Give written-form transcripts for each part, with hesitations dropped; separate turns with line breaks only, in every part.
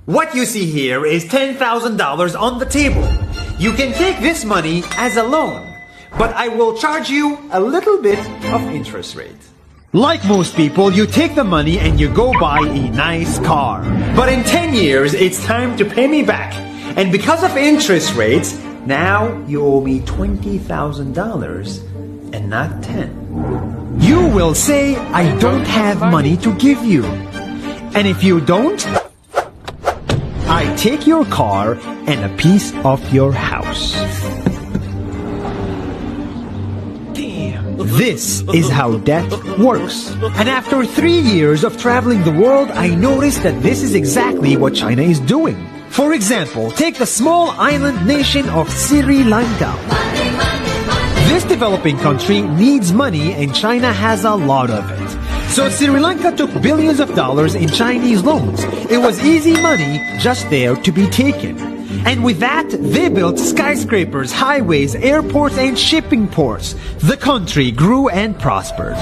What you see here is $10,000 on the table. You can take this money as a loan, but I will charge you a little bit of interest rate. Like most people, you take the money and you go buy a nice car. But in 10 years, it's time to pay me back. And because of interest rates, now you owe me $20,000 and not 10. You will say, I don't have money to give you. And if you don't, I take your car and a piece of your house. This is how debt works. And after 3 years of traveling the world, I noticed that this is exactly what China is doing. For example, take the small island nation of Sri Lanka. This developing country needs money and China has a lot of it. So Sri Lanka took billions of dollars in Chinese loans. It was easy money just there to be taken. And with that, they built skyscrapers, highways, airports, and shipping ports. The country grew and prospered.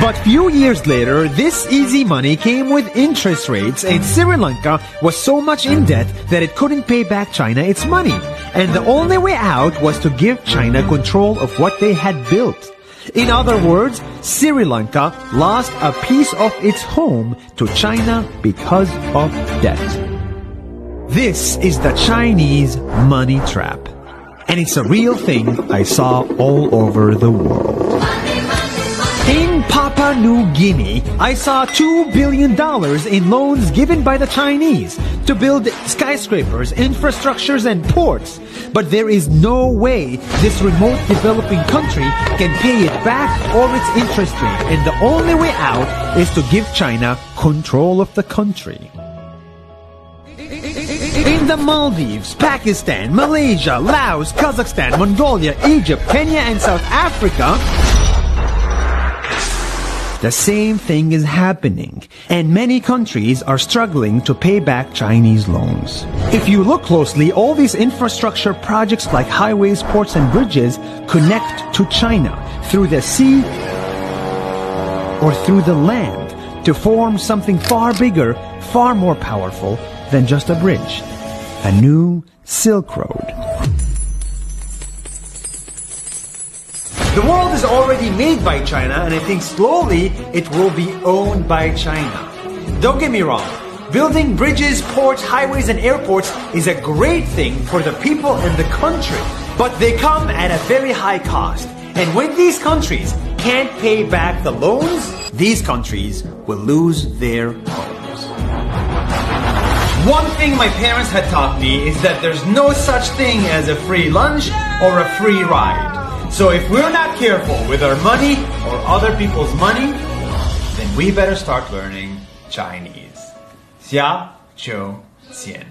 But few years later, this easy money came with interest rates, and Sri Lanka was so much in debt that it couldn't pay back China its money. And the only way out was to give China control of what they had built. In other words, Sri Lanka lost a piece of its home to China because of debt. This is the Chinese money trap. And it's a real thing I saw all over the world. In Papua New Guinea, I saw $2 billion in loans given by the Chinese to build skyscrapers, infrastructures, and ports. But there is no way this remote developing country can pay it back or its interest rate. And the only way out is to give China control of the country. In the Maldives, Pakistan, Malaysia, Laos, Kazakhstan, Mongolia, Egypt, Kenya, and South Africa, the same thing is happening, and many countries are struggling to pay back Chinese loans. If you look closely, all these infrastructure projects like highways, ports, and bridges connect to China through the sea or through the land to form something far bigger, far more powerful than just a bridge. A new Silk Road. The world is already made by China, and I think slowly it will be owned by China. Don't get me wrong, building bridges, ports, highways, and airports is a great thing for the people and the country, but they come at a very high cost. And when these countries can't pay back the loans, these countries will lose their homes. One thing my parents had taught me is that there's no such thing as a free lunch or a free ride. So if we're not careful with our money or other people's money, then we better start learning Chinese. 下周见。